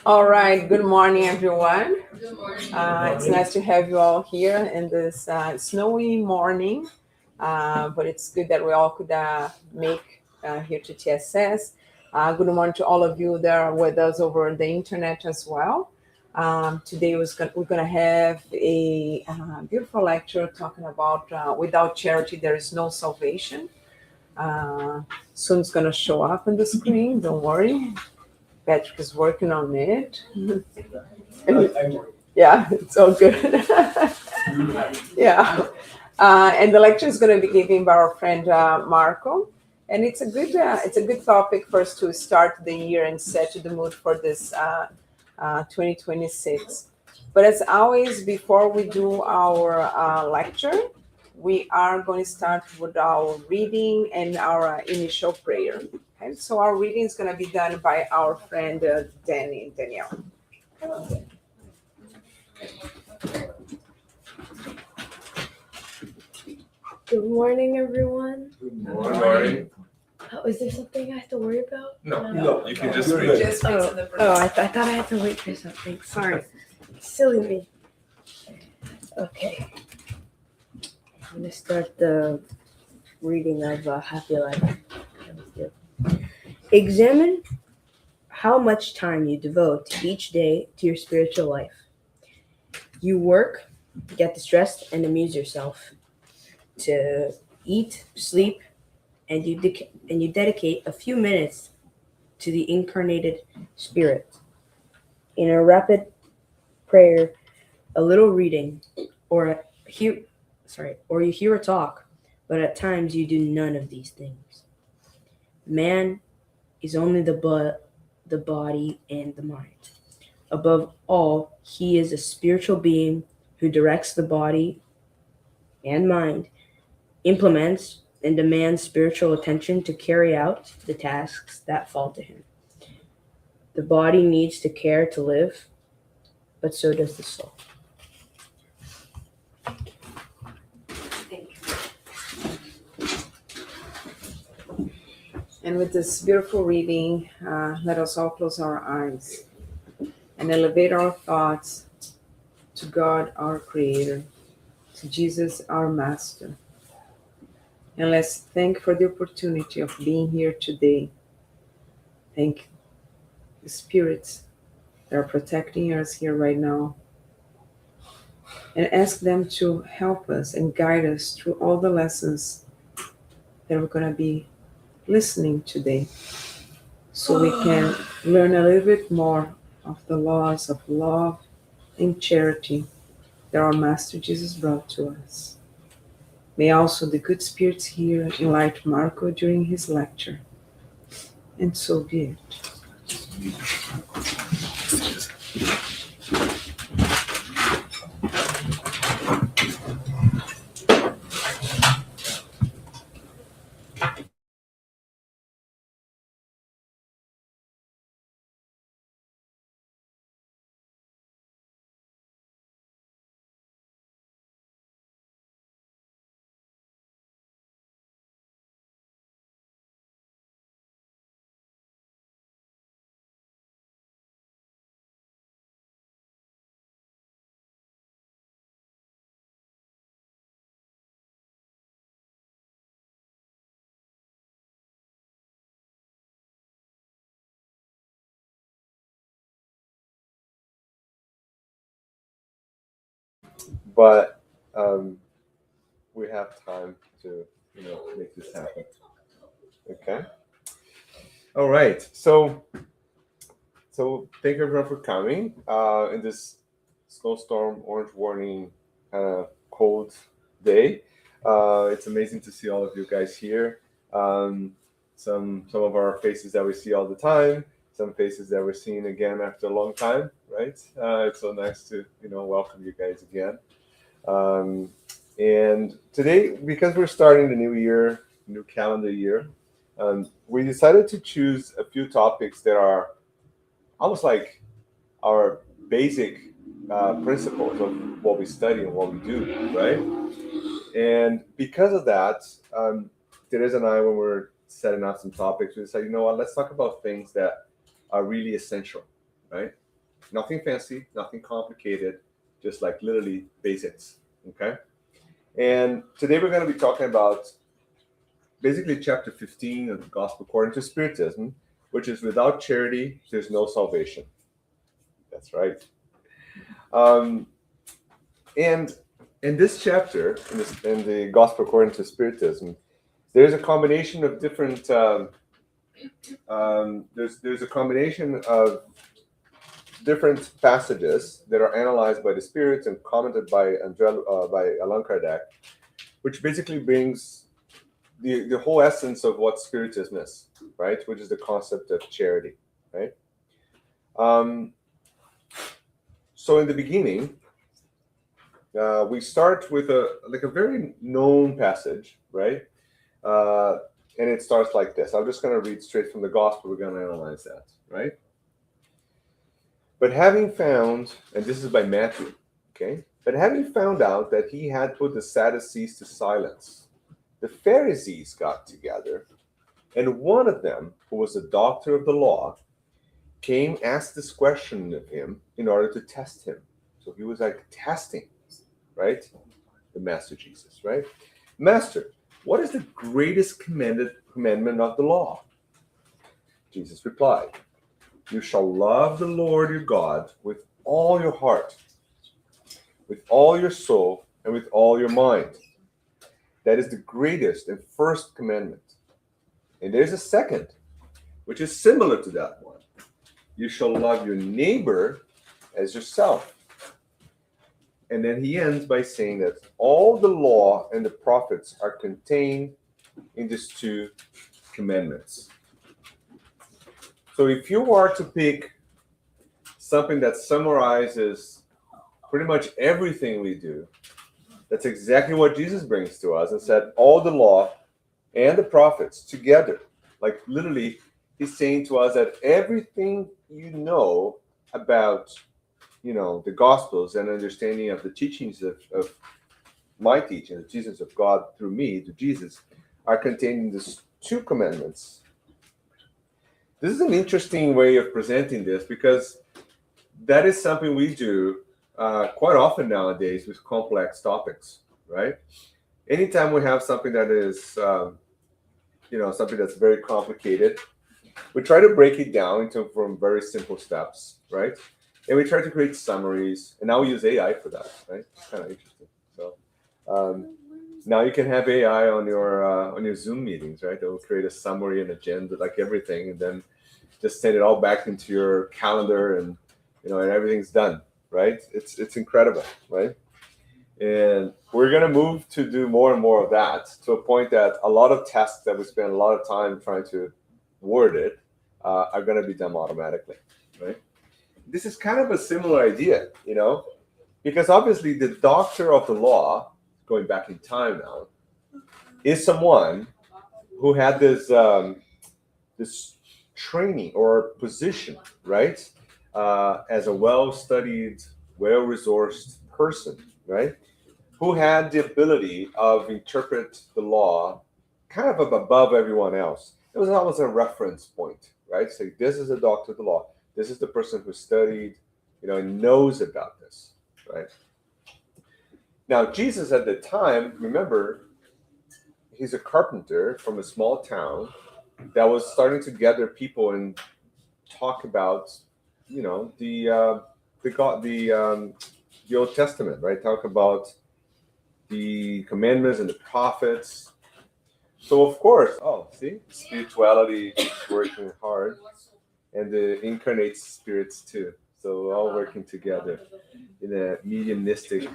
All right. Good morning, everyone. Good morning. It's nice to have you all here in this snowy morning, but it's good that we all could make here to TSS. Good morning to all of you that are with us over the internet as well. Today we're going to have a beautiful lecture talking about without charity there is no salvation. Soon it's going to show up on the screen. Don't worry. Patrick is working on it. Yeah, it's all good. Yeah. And the lecture is going to be given by our friend Marco. And it's a good topic for us to start the year and set the mood for this 2026. But as always, before we do our lecture, we are going to start with our reading and our initial prayer. Okay, so our reading is going to be done by our friend Danielle. Good morning, everyone. Good morning. Oh, is there something I have to worry about? No, you can just read. Just wait to the I thought I had to wait for something. Sorry. Silly me. Okay. I'm going to start the reading of Happy Life. Examine how much time you devote each day to your spiritual life. You work, get distressed, and amuse yourself. To eat, sleep, and you dedicate a few minutes to the incarnated spirit. In a rapid prayer, a little reading, or you hear a talk, but at times you do none of these things. Man is only the body and the mind. Above all, he is a spiritual being who directs the body and mind, implements and demands spiritual attention to carry out the tasks that fall to him. The body needs to care to live, but so does the soul. And with this beautiful reading, let us all close our eyes and elevate our thoughts to God, our Creator, to Jesus, our Master. And let's thank for the opportunity of being here today. Thank the spirits that are protecting us here right now. And ask them to help us and guide us through all the lessons that we're going to be listening today, so we can learn a little bit more of the laws of love and charity that our Master Jesus brought to us. May also the good spirits here enlighten Marco during his lecture. And so be it. But we have time to, make this happen. Okay. All right. So thank you everyone for coming. In this snowstorm, orange warning, kind of cold day. It's amazing to see all of you guys here. Some of our faces that we see all the time. Some faces that we're seeing again after a long time. Right. It's so nice to welcome you guys again. Um, and today, because we're starting the new year, new calendar year, we decided to choose a few topics that are almost like our basic principles of what we study and what we do, right? And because of that, Teresa and I, when we're setting out some topics, we decided, you know what, let's talk about things that are really essential, right? Nothing fancy, nothing complicated, just like literally basics, okay? And today we're going to be talking about basically chapter 15 of the Gospel according to Spiritism, which is without charity, there's no salvation. That's right. And in this chapter, in the Gospel according to Spiritism, there's a combination of different. There's a combination of different passages that are analyzed by the spirits and commented by Allan Kardec, which basically brings the whole essence of what Spiritism is, right? Which is the concept of charity, right? So in the beginning, we start with a very known passage, right? And it starts like this. I'm just going to read straight from the Gospel. We're going to analyze that, right? But having found, and this is by Matthew, okay? But having found out that he had put the Sadducees to silence, the Pharisees got together, and one of them, who was a doctor of the law, came, asked this question of him in order to test him. So he was like testing, right? The Master Jesus, right? Master, what is the greatest commandment of the law? Jesus replied, you shall love the Lord your God with all your heart, with all your soul, and with all your mind. That is the greatest and first commandment. And there's a second, which is similar to that one. You shall love your neighbor as yourself. And then he ends by saying that all the law and the prophets are contained in these two commandments. So if you are to pick something that summarizes pretty much everything we do, that's exactly what Jesus brings to us and said all the law and the prophets together. Like literally, he's saying to us that everything you know about, the Gospels and understanding of the teachings of my teaching, the teachings of God through me, to Jesus, are contained in these two commandments. This is an interesting way of presenting this because that is something we do quite often nowadays with complex topics, right? Anytime we have something that is, something that's very complicated, we try to break it down from very simple steps, right? And we try to create summaries, and now we use AI for that, right? It's kind of interesting. So now you can have AI on your Zoom meetings, right? It will create a summary and agenda, like everything, and then just send it all back into your calendar, and and everything's done, right? It's incredible, right? And we're gonna move to do more and more of that to a point that a lot of tests that we spend a lot of time trying to word it are gonna be done automatically, right? This is kind of a similar idea, because obviously the doctor of the law, going back in time now, is someone who had this training or position, right? As a well-studied, well-resourced person, right? Who had the ability of interpret the law kind of above everyone else. It was almost a reference point, right? So this is a doctor of the law. This is the person who studied, and knows about this, right? Now, Jesus at the time, remember, he's a carpenter from a small town that was starting to gather people and talk about, the Old Testament, right? Talk about the commandments and the prophets. So of course, spirituality is working hard, and the incarnate spirits too. So all working together in a mediumistic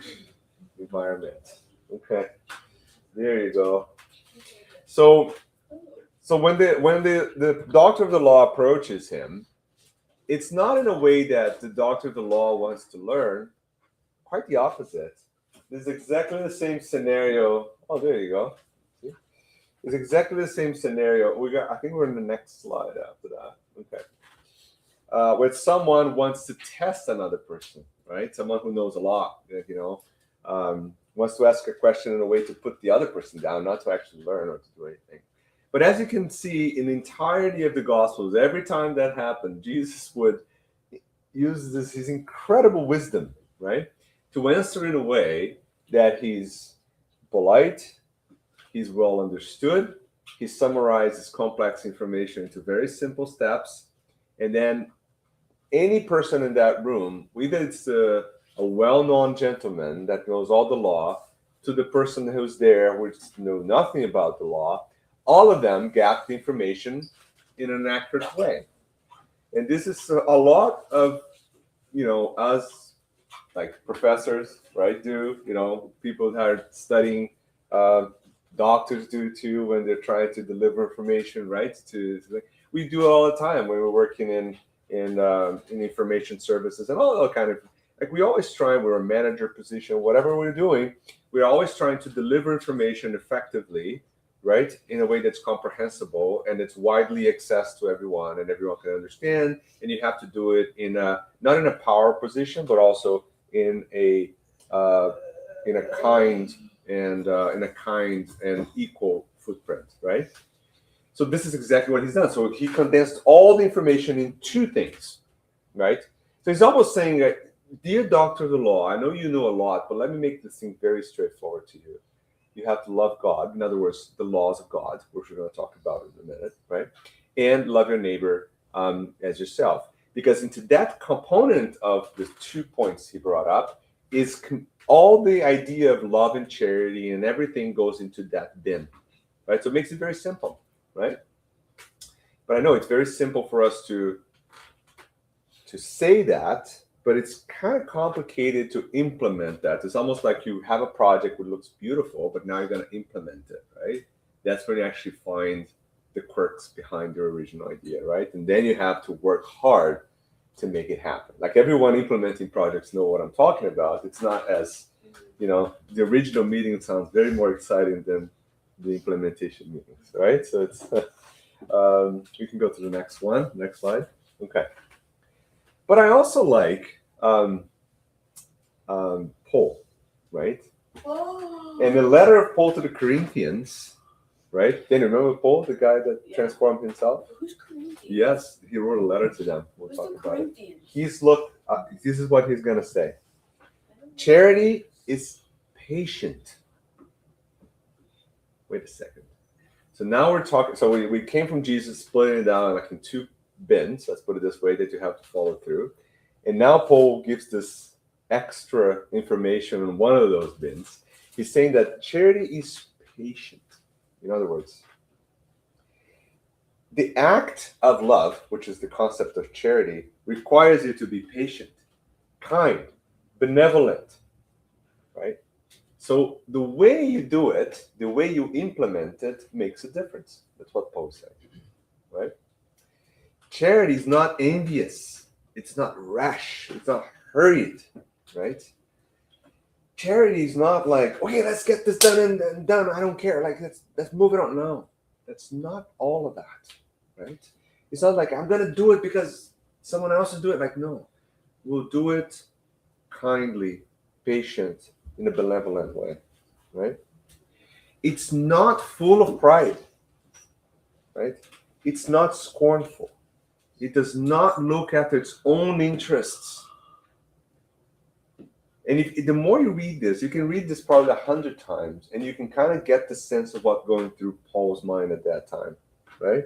environment. Okay, there you go. So when the doctor of the law approaches him, it's not in a way that the doctor of the law wants to learn. Quite the opposite. This is exactly the same scenario. Oh, there you go. See? It's exactly the same scenario. I think we're in the next slide after that. Okay. Where someone wants to test another person, right? Someone who knows a lot, wants to ask a question in a way to put the other person down, not to actually learn or to do anything. But as you can see in the entirety of the Gospels, every time that happened, Jesus would use his incredible wisdom, right, to answer in a way that he's polite, he's well understood, he summarizes complex information into very simple steps, and then any person in that room, whether it's a well-known gentleman that knows all the law, to the person who's there which knows nothing about the law, all of them got the information in an accurate way. And this is a lot of, us like professors, right, do, people that are studying, doctors do too when they're trying to deliver information, right? We do it all the time when we're working in information services and all that kind of, like, we always try, we're a manager position, whatever we're doing, we're always trying to deliver information effectively, right, in a way that's comprehensible and it's widely accessed to everyone and everyone can understand. And you have to do it in not in a power position, but also in a kind and equal footprint, right? So this is exactly what he's done. So he condensed all the information in two things, right? So he's almost saying that, dear doctor of the law, I know you know a lot, but let me make this thing very straightforward to you. You have to love God. In other words, the laws of God, which we're going to talk about in a minute, right? And love your neighbor as yourself. Because into that component of the 2 points he brought up is all the idea of love and charity, and everything goes into that bin, right? So it makes it very simple, right? But I know it's very simple for us to say that, but it's kind of complicated to implement that. It's almost like you have a project which looks beautiful, but now you're going to implement it, right? That's when you actually find the quirks behind your original idea, right? And then you have to work hard to make it happen. Like, everyone implementing projects know what I'm talking about. It's not as, the original meeting sounds very more exciting than the implementation meetings, right? So it's, we can go to the next slide. Okay. But I also like Paul, right? Oh. And the letter of Paul to the Corinthians, right? Then remember Paul, the guy that transformed himself? Who's Corinthians? Yes, he wrote a letter to them. We'll Who's talk the about it. Corinthians? This is what he's going to say. Charity is patient. Wait a second. So now we're talking, so we came from Jesus splitting it down like in two bins, let's put it this way, that you have to follow through. And now Paul gives this extra information on one of those bins. He's saying that charity is patient. In other words, the act of love, which is the concept of charity, requires you to be patient, kind, benevolent, right? So the way you do it, the way you implement it, makes a difference. That's what Paul said, right? Charity is not envious. It's not rash. It's not hurried, right? Charity is not like, okay, let's get this done and done. I don't care. Like, let's move it on. No, that's not all of that, right? It's not like I'm gonna do it because someone else is doing it. Like, no, we'll do it kindly, patient, in a benevolent way, right? It's not full of pride, right? It's not scornful. It does not look after its own interests. And the more you read this, you can read this probably 100 times, and you can kind of get the sense of what's going through Paul's mind at that time, right?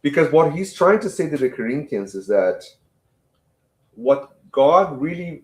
Because what he's trying to say to the Corinthians is that what God really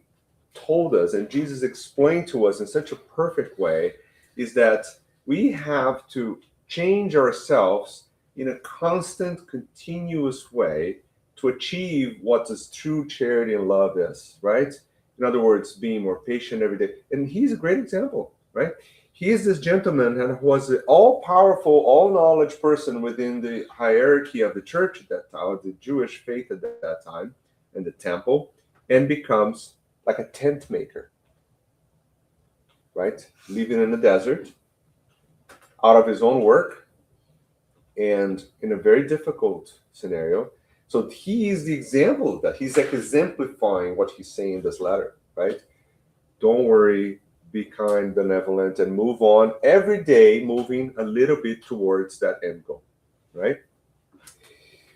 told us and Jesus explained to us in such a perfect way is that we have to change ourselves in a constant, continuous way to achieve what this true charity and love is, right? In other words, being more patient every day. And he's a great example, right? He is this gentleman and was an all-powerful, all-knowledge person within the hierarchy of the church at that time, the Jewish faith at that time, and the temple, and becomes like a tent maker, right? Living in the desert, out of his own work, and in a very difficult scenario. So he is the example of that. He's like exemplifying what he's saying in this letter, right? Don't worry, be kind, benevolent, and move on every day, moving a little bit towards that end goal, right?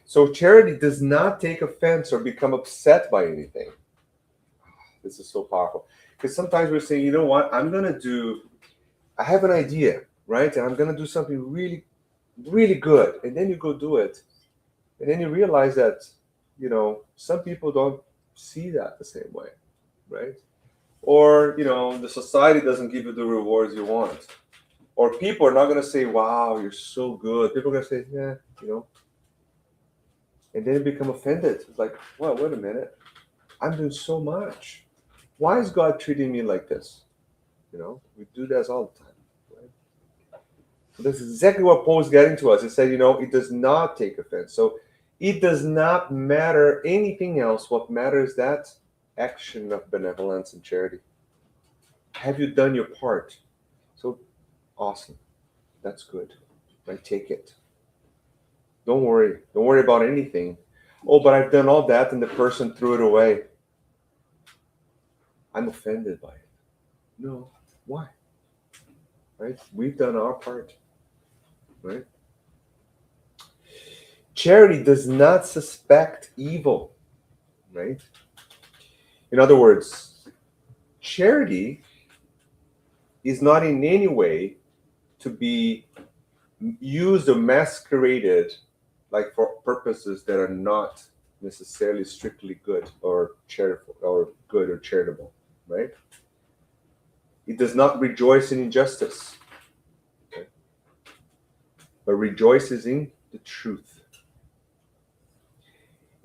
So charity does not take offense or become upset by anything. This is so powerful. Because sometimes we're saying, you know what, I have an idea, right? And I'm going to do something really, really good. And then you go do it. And then you realize that, some people don't see that the same way, right? Or, the society doesn't give you the rewards you want. Or people are not going to say, wow, you're so good. People are going to say, yeah. And then you become offended. It's like, well, wait a minute. I'm doing so much. Why is God treating me like this? We do this all the time. Right? So that's exactly what Paul is getting to us. He said, it does not take offense. So it does not matter anything else. What matters is that action of benevolence and charity. Have you done your part? So awesome. That's good. Right? Take it. Don't worry. Don't worry about anything. Oh, but I've done all that and the person threw it away. I'm offended by it. No. Why? Right? We've done our part. Right? Charity does not suspect evil. Right? In other words, charity is not in any way to be used or masqueraded like for purposes that are not necessarily strictly good or charitable or good or charitable, right? It does not rejoice in injustice, okay? But rejoices in the truth.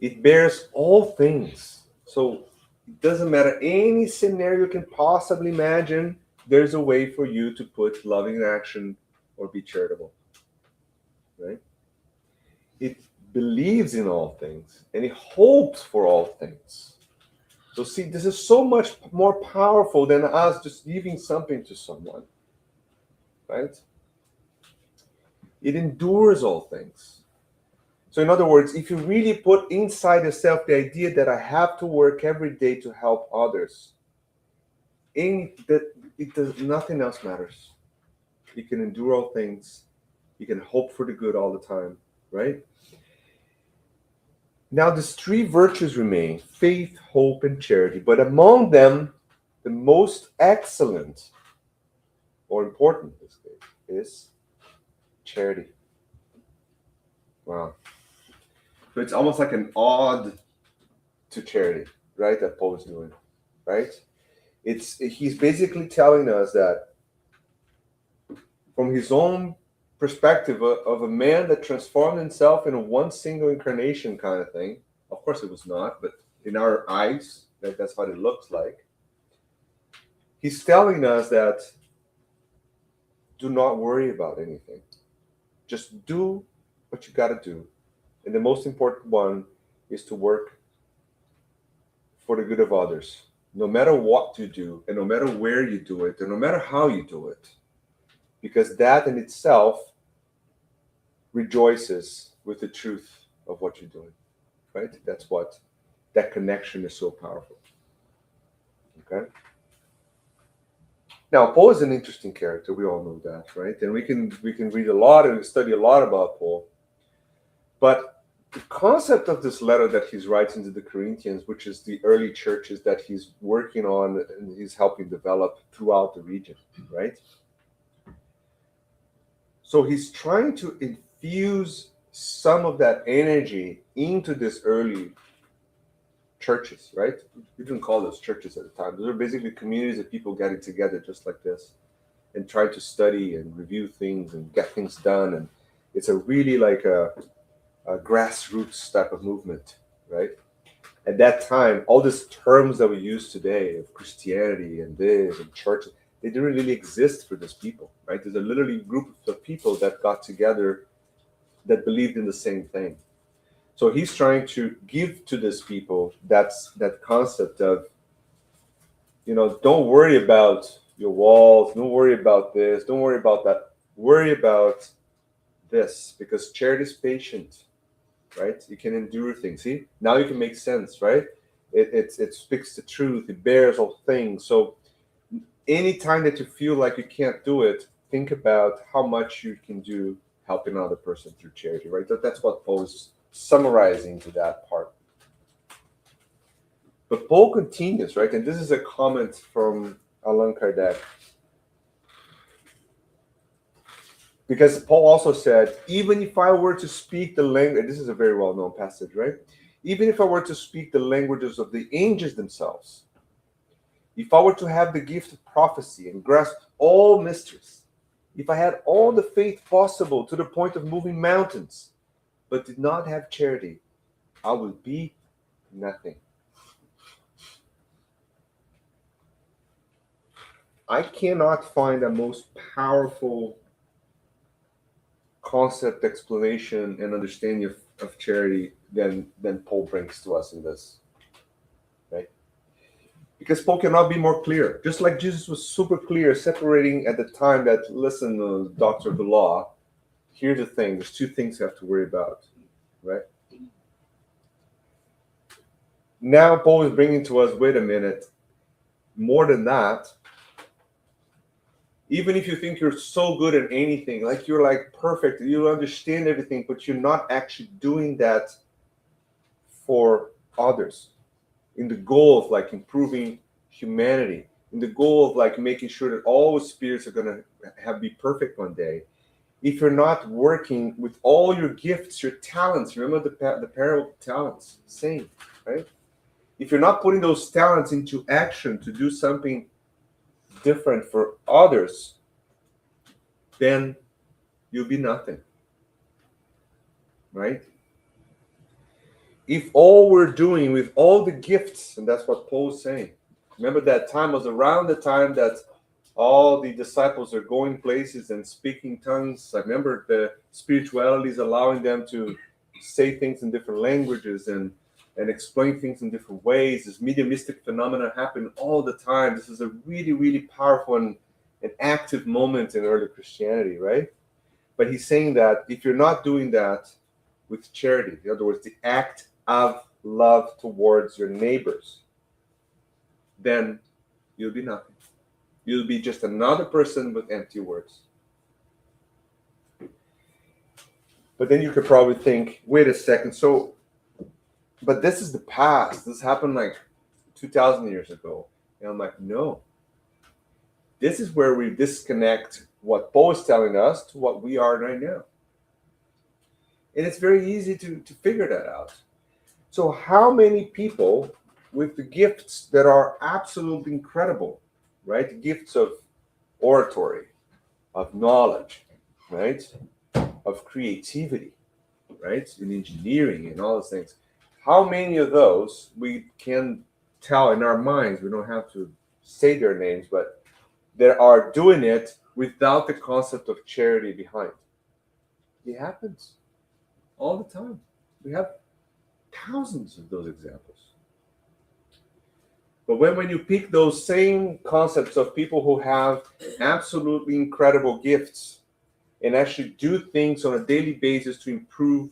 It bears all things. So it doesn't matter any scenario you can possibly imagine, there's a way for you to put loving in action or be charitable, right? It believes in all things and it hopes for all things. So see, this is so much more powerful than us just giving something to someone, right? It endures all things. So in other words, if you really put inside yourself the idea that I have to work every day to help others, nothing else matters. You can endure all things. You can hope for the good all the time, right? Now, these three virtues remain: faith, hope, and charity. But among them, the most excellent or important in this case is charity. Wow. So it's almost like an ode to charity, right? That Paul is doing, right? He's basically telling us that from his own perspective of a man that transformed himself in a one single incarnation kind of thing. Of course, it was not, but in our eyes, that's what it looks like. He's telling us that do not worry about anything. Just do what you got to do. And the most important one is to work for the good of others, no matter what you do, and no matter where you do it, and no matter how you do it. Because that in itself rejoices with the truth of what you're doing, right? That's what that connection is so powerful. Okay. Now, Paul is an interesting character. We all know that, right? And we can read a lot and study a lot about Paul. But the concept of this letter that he's writing to the Corinthians, which is the early churches that he's working on and he's helping develop throughout the region, right? So he's trying to infuse some of that energy into this early churches, right? We didn't call those churches at the time. Those are basically communities of people getting together just like this and trying to study and review things and get things done. And it's a really like a grassroots type of movement, right? At that time, all these terms that we use today of Christianity and this and church, they didn't really exist for these people, right? There's a literally group of people that got together that believed in the same thing. So he's trying to give to these people that concept of, don't worry about your walls, don't worry about this, don't worry about that, worry about this, because charity is patient, right? You can endure things. See, now you can make sense, right? It speaks the truth, it bears all things. So anytime that you feel like you can't do it, think about how much you can do helping another person through charity, right? That's what Paul is summarizing to that part. But Paul continues, right? And this is a comment from Allan Kardec. Because Paul also said, even if I were to speak the language, this is a very well-known passage, right? Even if I were to speak the languages of the angels themselves, if I were to have the gift of prophecy and grasp all mysteries, if I had all the faith possible to the point of moving mountains, but did not have charity, I would be nothing. I cannot find a most powerful concept, explanation, and understanding of charity than Paul brings to us in this, right? Because Paul cannot be more clear. Just like Jesus was super clear, separating at the time that, listen, doctor of the law, here's the thing, there's two things you have to worry about, right? Now Paul is bringing to us, wait a minute, more than that, even if you think you're so good at anything, like you're like perfect, you understand everything, but you're not actually doing that for others, in the goal of like improving humanity, in the goal of like making sure that all spirits are going to be perfect one day. If you're not working with all your gifts, your talents, remember the parable of talents, same, right? If you're not putting those talents into action to do something different for others, then you'll be nothing, right? If all we're doing with all the gifts, and that's what Paul's saying, remember that time was around the time that all the disciples are going places and speaking tongues. I remember the spirituality is allowing them to say things in different languages and explain things in different ways. This mediumistic phenomena happen all the time. This is a really, really powerful and an active moment in early Christianity, right? But he's saying that if you're not doing that with charity, in other words, the act of love towards your neighbors, then you'll be nothing. You'll be just another person with empty words. But then you could probably think, wait a second, but this is the past. This happened like 2,000 years ago. And I'm like, no. This is where we disconnect what Paul is telling us to what we are right now. And it's very easy to figure that out. So how many people with the gifts that are absolutely incredible, right? The gifts of oratory, of knowledge, right? Of creativity, right? In engineering and all those things. How many of those we can tell in our minds, we don't have to say their names, but that are doing it without the concept of charity behind? It happens all the time. We have thousands of those examples. But when you pick those same concepts of people who have absolutely incredible gifts and actually do things on a daily basis to improve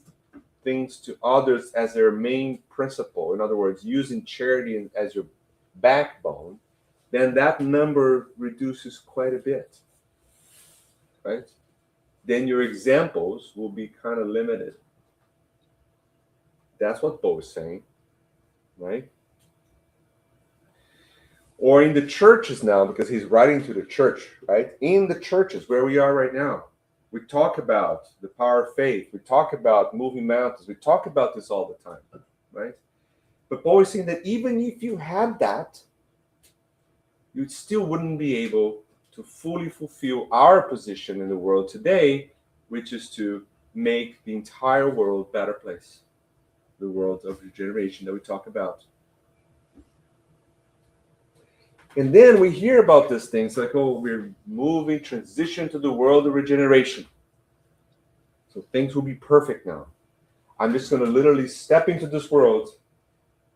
things to others as their main principle, in other words, using charity as your backbone, then that number reduces quite a bit, right? Then your examples will be kind of limited. That's what Bo is saying, right? Or in the churches now, because he's writing to the church, right? In the churches where we are right now, we talk about the power of faith. We talk about moving mountains. We talk about this all the time, right? But Paul is saying that even if you had that, you still wouldn't be able to fully fulfill our position in the world today, which is to make the entire world a better place, the world of regeneration that we talk about. And then we hear about these things like, oh, we're moving, transition to the world of regeneration. So things will be perfect now. I'm just going to literally step into this world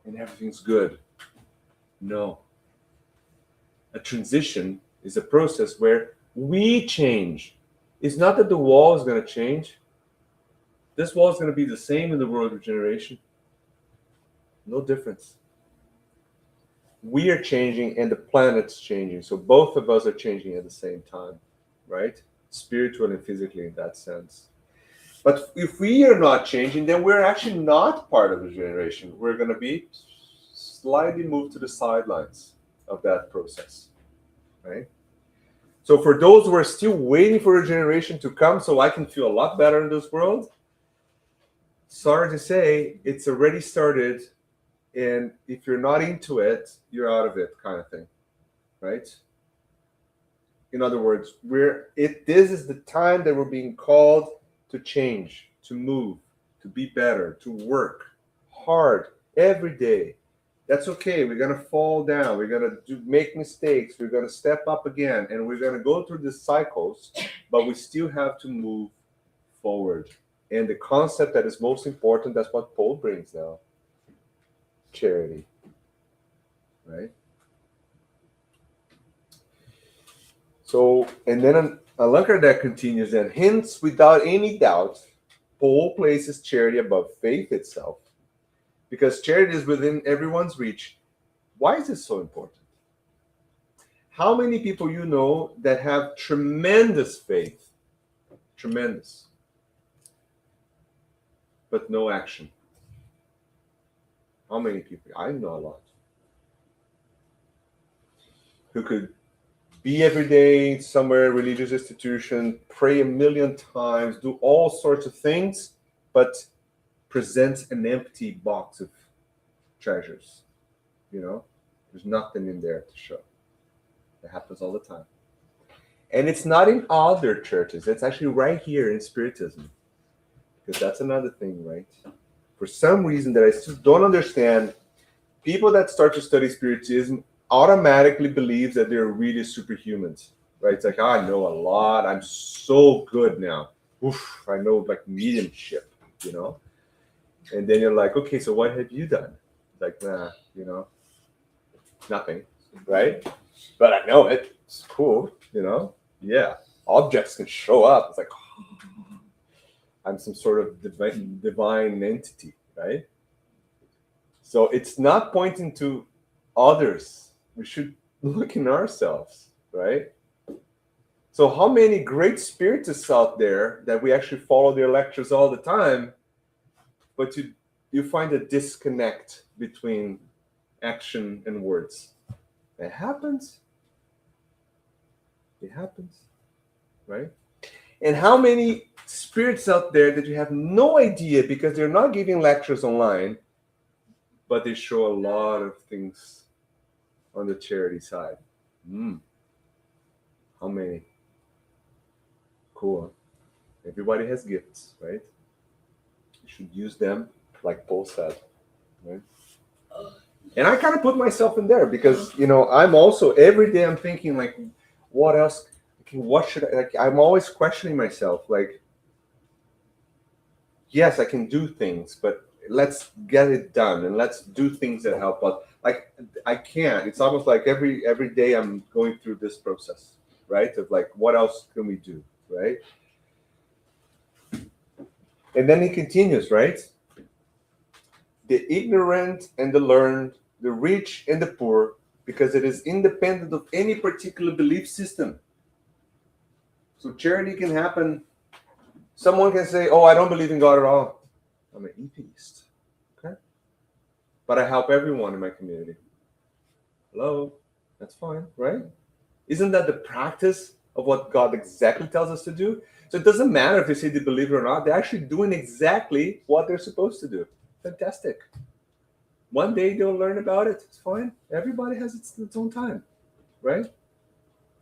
and everything's good. No. A transition is a process where we change. It's not that the wall is going to change. This wall is going to be the same in the world of regeneration. No difference. we are changing and the planet's changing. So both of us are changing at the same time, right? Spiritually and physically in that sense. But if we are not changing, then we're actually not part of the generation. We're going to be slightly moved to the sidelines of that process, right? So for those who are still waiting for a generation to come so I can feel a lot better in this world, sorry to say, it's already started. And if you're not into it, you're out of it, kind of thing, right? In other words, this is the time that we're being called to change, to move, to be better, to work hard every day. That's okay. We're gonna fall down. We're gonna make mistakes. We're gonna step up again, and we're gonna go through these cycles. But we still have to move forward. And the concept that is most important, that's what Paul brings now: charity, right? So, and then Allan continues, and hence, without any doubt, Paul places charity above faith itself, because charity is within everyone's reach. Why is this so important? How many people you know that have tremendous faith, tremendous, but no action? How many people? I know a lot. Who could be every day somewhere, religious institution, pray a million times, do all sorts of things, but presents an empty box of treasures. You know, there's nothing in there to show. It happens all the time. And it's not in other churches. It's actually right here in Spiritism. Because that's another thing, right? For some reason that I still don't understand, people that start to study Spiritism automatically believe that they're really superhumans, right? It's like, I know a lot. I'm so good now. Oof, I know like mediumship, you know? And then you're like, okay, so what have you done? Like, nah, you know, nothing, right? But I know it. It's cool, you know? Yeah. Objects can show up. It's like, I'm some sort of divine entity, right? So it's not pointing to others. We should look in ourselves, right? So how many great spiritists out there that we actually follow their lectures all the time, but you find a disconnect between action and words. It happens. It happens, right? And how many spirits out there that you have no idea because they're not giving lectures online, but they show a lot of things on the charity side. How many? Cool. Everybody has gifts, right? You should use them like Paul said, right? And I kind of put myself in there because, you know, I'm also, every day I'm thinking like, what else? What should I, like, I'm always questioning myself. Like, yes, I can do things, but let's get it done and let's do things that help us. Like, I can't. It's almost like every day I'm going through this process, right? Of like, what else can we do, right? And then he continues, right? The ignorant and the learned, the rich and the poor, because it is independent of any particular belief system. So charity can happen. Someone can say, oh, I don't believe in God at all. I'm an atheist. Okay? But I help everyone in my community. Hello? That's fine, right? Isn't that the practice of what God exactly tells us to do? So it doesn't matter if they say they believe it or not. They're actually doing exactly what they're supposed to do. Fantastic. One day they'll learn about it. It's fine. Everybody has its own time, right?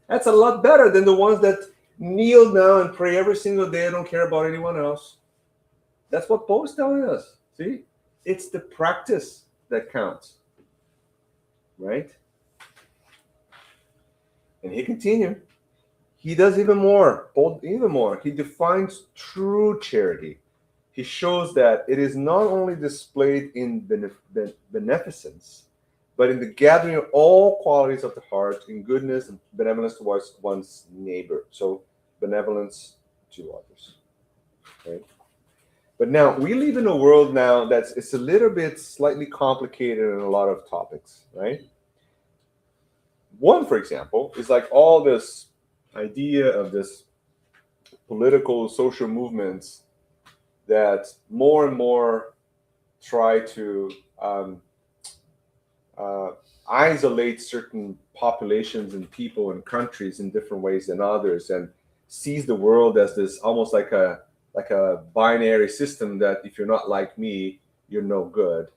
That's a lot better than the ones that kneel down and pray every single day. I don't care about anyone else. That's what Paul's telling us. See? It's the practice that counts, right? And he continued. He does even more. Paul, even more. He defines true charity. He shows that it is not only displayed in beneficence, but in the gathering of all qualities of the heart, in goodness and benevolence towards one's neighbor. So, benevolence to others. Right? But now, we live in a world now it's a little bit slightly complicated in a lot of topics, right? One, for example, is like all this idea of this political social movements that more and more try to uh, isolate certain populations and people and countries in different ways than others, and sees the world as this almost like a binary system that if you're not like me, you're no good,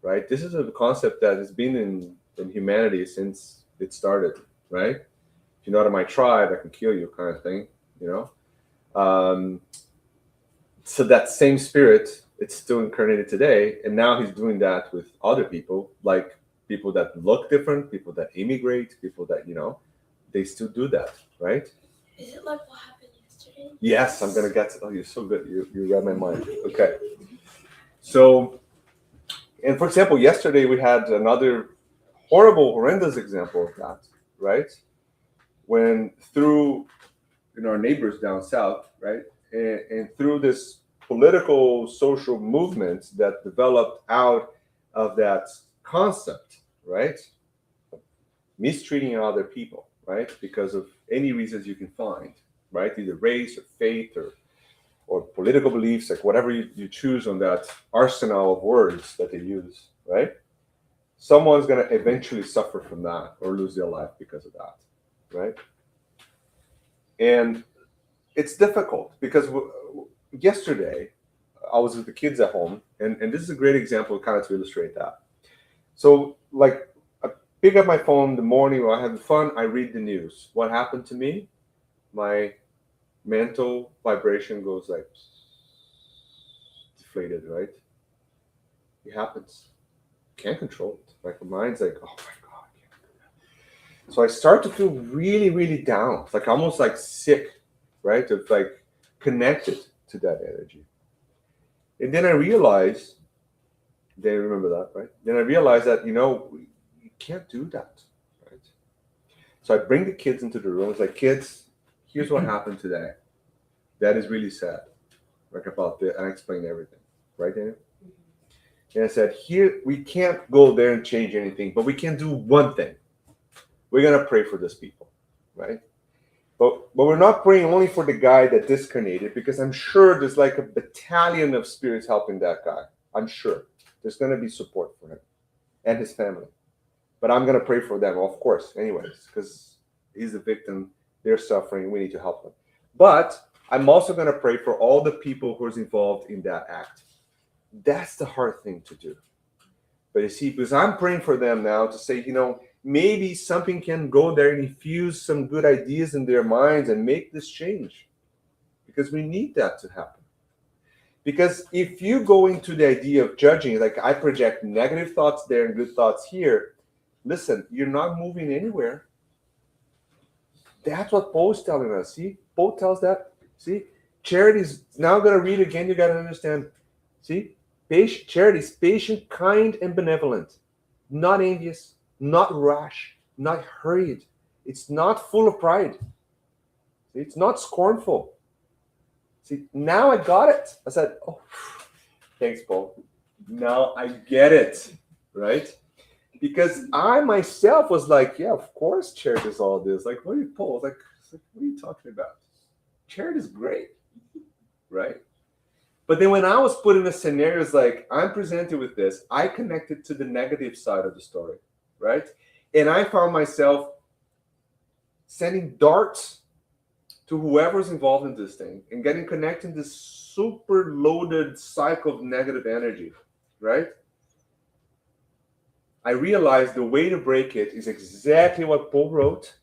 right? This is a concept that has been in humanity since it started, right? If you're not in my tribe, I can kill you, kind of thing, you know. So that same spirit, it's still incarnated today, and now he's doing that with other people, like people that look different, people that immigrate, people that, you know, they still do that, right? Is it like what happened yesterday? Yes, I'm gonna get to, oh, you're so good, you read my mind. Okay, so, and for example, yesterday we had another horrendous example of that, right? When through, you know, our neighbors down south, right, and through this political social movement that developed out of that concept, right, mistreating other people, right, because of any reasons you can find, right, either race or faith or political beliefs, like whatever you choose on that arsenal of words that they use, right? Someone's going to eventually suffer from that or lose their life because of that, right? And it's difficult because yesterday I was with the kids at home, and this is a great example kind of to illustrate that. So, like, I pick up my phone in the morning while I have fun, I read the news. What happened to me? My mental vibration goes like deflated, right? It happens. Can't control it. Like, the mind's like, oh my God, I can't do that. So I start to feel really, really down, like almost like sick, right? Of like connected to that energy. And then I realize, they remember that, right? Then I realized that, you know, you can't do that, right? So I bring the kids into the room. It's like, kids, here's what happened today. That is really sad. Like about the, I explained everything, right, Daniel? And I said, here, we can't go there and change anything, but we can do one thing. We're going to pray for these people, right? But we're not praying only for the guy that discarnated, because I'm sure there's like a battalion of spirits helping that guy. I'm sure there's going to be support for him and his family. But I'm going to pray for them, of course, anyways, because he's a victim. They're suffering. We need to help them. But I'm also going to pray for all the people who are involved in that act. That's the hard thing to do. But you see, because I'm praying for them now to say, you know, maybe something can go there and infuse some good ideas in their minds and make this change. Because we need that to happen. Because if you go into the idea of judging, like I project negative thoughts there and good thoughts here, listen, you're not moving anywhere. That's what Paul's telling us. See, Paul tells that. See, charity is now going to read again. You got to understand. See, charity is patient, kind, and benevolent, not envious, not rash, not hurried. It's not full of pride. See, it's not scornful. See, now I got it. I said, oh, thanks, Paul. Now I get it, right? Because I myself was like, yeah, of course charity is all this. Like, what are you, Paul? Like, what are you talking about? Charity is great, right? But then when I was put in the scenarios, like I'm presented with this, I connected to the negative side of the story, right? And I found myself sending darts to whoever's involved in this thing and getting connected in this super loaded cycle of negative energy, right? I realized the way to break it is exactly what Paul wrote.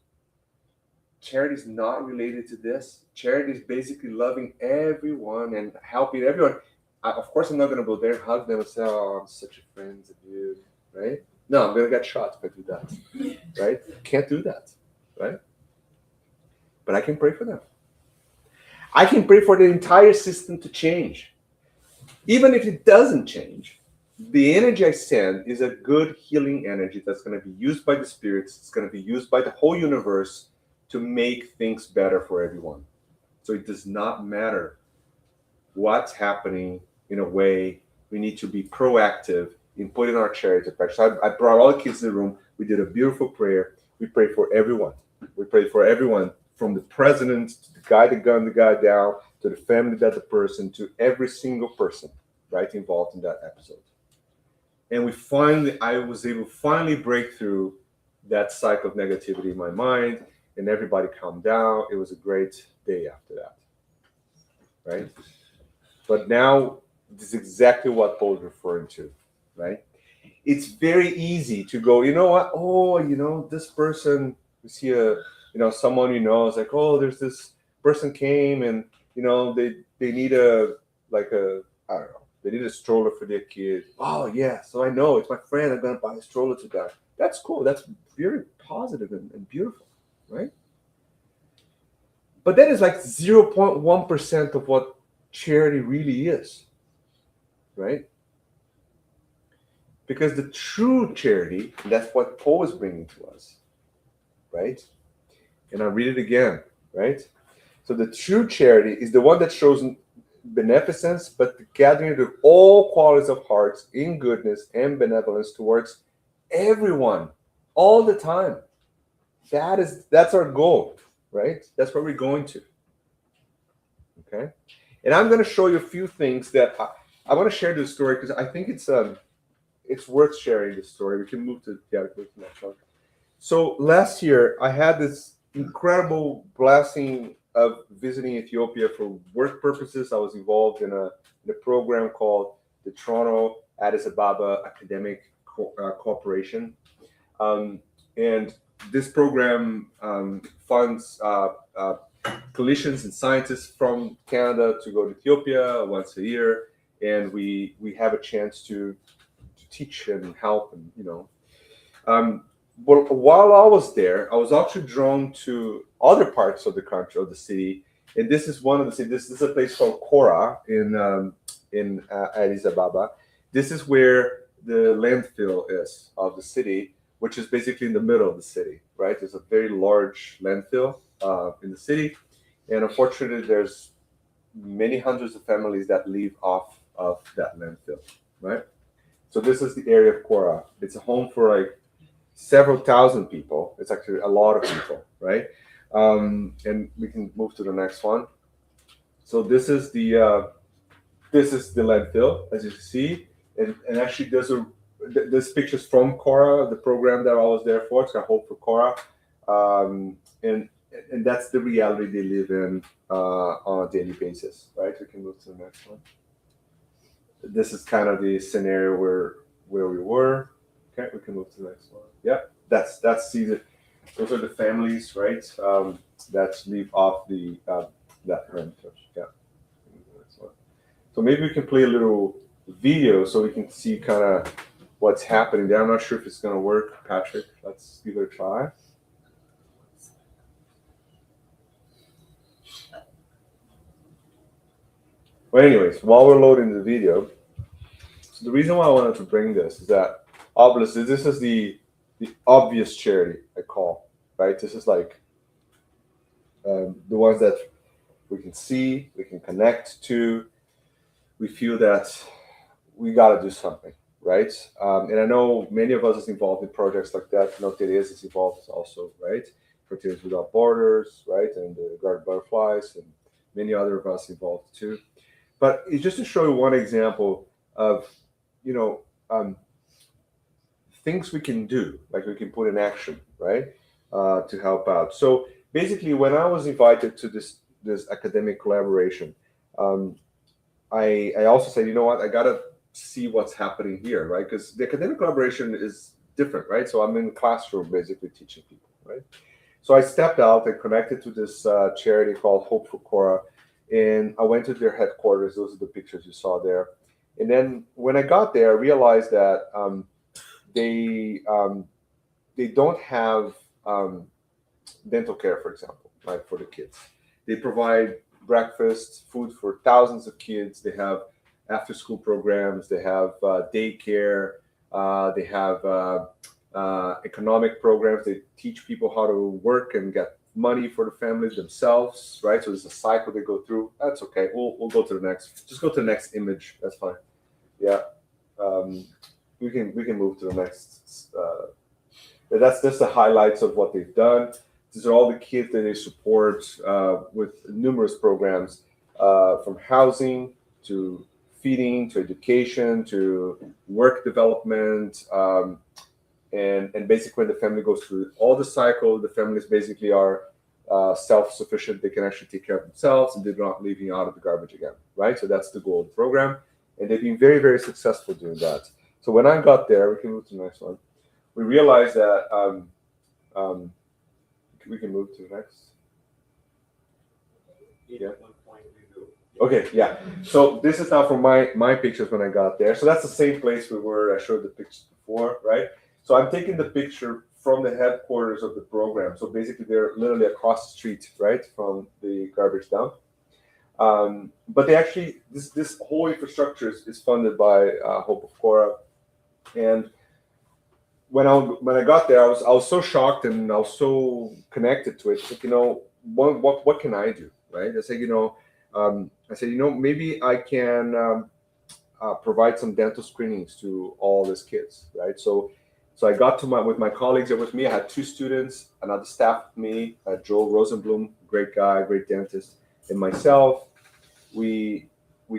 Charity is not related to this. Charity is basically loving everyone and helping everyone. Of course, I'm not going to go there, hug them and say, oh, I'm such a friend of you, right? No, I'm going to get shot if I do that, right? Can't do that, right? But I can pray for them. I can pray for the entire system to change. Even if it doesn't change, the energy I send is a good healing energy that's going to be used by the spirits. It's going to be used by the whole universe to make things better for everyone. So it does not matter what's happening. In a way, we need to be proactive in putting our charity to practice. So I brought all the kids in the room. We did a beautiful prayer. we pray for everyone. We pray for everyone, from the president to the guy that gunned the guy down, to the family that the person, to every single person, right, involved in that episode. And I was able to finally break through that cycle of negativity in my mind, and everybody calmed down. It was a great day after that, right? But now, this is exactly what Paul is referring to, right? It's very easy to go, you know what? Oh, this person is here, someone is like, oh, there's this person came and, they need I don't know, they need a stroller for their kid. Oh, yeah, so I know, it's my friend, I'm going to buy a stroller to that. That's cool. That's very positive and beautiful, right? But that is like 0.1% of what charity really is, right? Because the true charity, that's what Paul is bringing to us, right? And I'll read it again, right? So the true charity is the one that shows beneficence, but the gathering of all qualities of hearts in goodness and benevolence towards everyone, all the time. That's our goal, right? That's where we're going to. Okay, and I'm going to show you a few things that I want to share this story because I think it's worth sharing this story. We can move to the next one. So last year I had this incredible blessing of visiting Ethiopia for work purposes. I was involved in a program called the Toronto Addis Ababa Academic Cooperation, and this program funds clinicians and scientists from Canada to go to Ethiopia once a year, and we have a chance to teach and help, and but while I was there, I was actually drawn to other parts of the country, of the city, and this is one of the cities. This is a place called Kora in Addis Ababa. This is where the landfill is of the city, which is basically in the middle of the city, right? There's a very large landfill in the city, and unfortunately, there's many hundreds of families that live off of that landfill, right? So this is the area of Kora. It's a home for like several thousand people. It's actually a lot of people, right? And we can move to the next one. So this is the landfill, as you can see, and actually there's pictures from Kora, the program that I was there for. It's called Hope for Kora, and that's the reality they live in on a daily basis, right? We can move to the next one. This is kind of the scenario where we were. Okay, we can move to the next one. Yeah, that's those are the families, right? That live off that rental. Yeah. So maybe we can play a little video so we can see kind of what's happening there. I'm not sure if it's gonna work, Patrick. Let's give it a try. Well, anyways, while we're loading the video, so the reason why I wanted to bring this is that obviously this is the obvious charity, I call, right? This is like the ones that we can see, we can connect to. We feel that we got to do something, right? And I know many of us is involved in projects like that. Teresa is involved also, right? Fertility Without Borders, right? And the Garden Butterflies, and many other of us involved too. But it's just to show you one example of, things we can do, like we can put in action, right, to help out. So basically, when I was invited to this academic collaboration, I also said, you know what, I gotta see what's happening here, right? Because the academic collaboration is different, right? So I'm in the classroom basically teaching people, right? So I stepped out and connected to this charity called Hope for Kora, and I went to their headquarters. Those are the pictures you saw there. And then when I got there, I realized that they don't have dental care, for example, right, for the kids. They provide breakfast, food for thousands of kids. They have after-school programs. They have daycare. They have economic programs. They teach people how to work and get money for the families themselves, right? So there's a cycle they go through. That's okay. We'll go to the next. Just go to the next image. That's fine. Yeah. We can move to the next. That's just the highlights of what they've done. These are all the kids that they support with numerous programs, from housing to feeding to education to work development. And basically, when the family goes through all the cycle, the families basically are self-sufficient. They can actually take care of themselves, and they're not leaving out of the garbage again, right? So that's the goal of the program, and they've been very, very successful doing that. So when I got there, we can move to the next one. We realized that we can move to the next. Yeah. Okay, yeah. So this is now from my pictures when I got there. So that's the same place we were. I showed the pictures before, right? So I'm taking the picture from the headquarters of the program. So basically, they're literally across the street, right, from the garbage dump. But they actually, this whole infrastructure is funded by Hope of Cora. And when I got there, I was so shocked and I was so connected to it. Like, what can I do, right? I said, maybe I can provide some dental screenings to all these kids, right? So I got with my colleagues there with me. I had 2 students, another staff with me, Joel Rosenblum, great guy, great dentist, and myself. We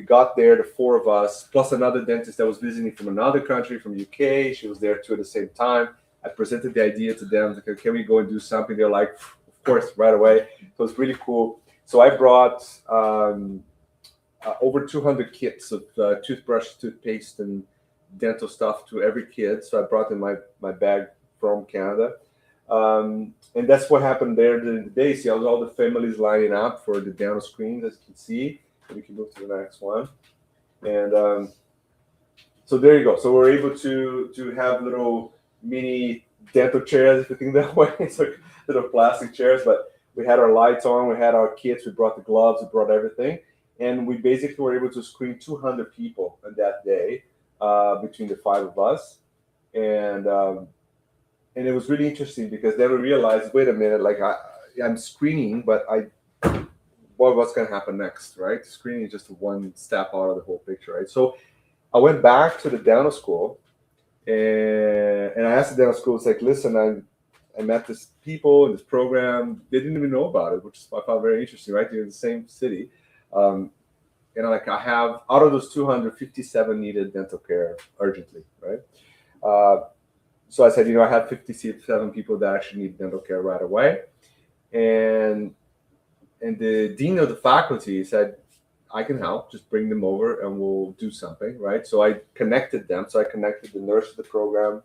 got there, the 4 of us, plus another dentist that was visiting from another country, from UK. She was there too at the same time. I presented the idea to them, like, can we go and do something? They're like, of course, right away. So it's really cool. So I brought over 200 kits of toothbrush, toothpaste, and dental stuff to every kid. So I brought in my bag from Canada. And that's what happened there during the day. See all the families lining up for the dental screenings, as you can see. We can move to the next one. And so there you go. So we're able to have little mini dental chairs, if you think that way. It's like little plastic chairs, but we had our lights on, we had our kits, we brought the gloves, we brought everything. And we basically were able to screen 200 people on that day between the 5 of us. And it was really interesting because then we realized, wait a minute, like I'm screening, but what's going to happen next, right? Screening is just one step out of the whole picture, right? So I went back to the dental school and I asked the dental school, it's like, listen, I met this people in this program. They didn't even know about it, which I found very interesting, right? They're in the same city. I have, out of those 257 needed dental care urgently, right? So I said, I have 57 people that actually need dental care right away. And the dean of the faculty said, I can help, just bring them over and we'll do something, right? So I connected them. So I connected the nurse of the program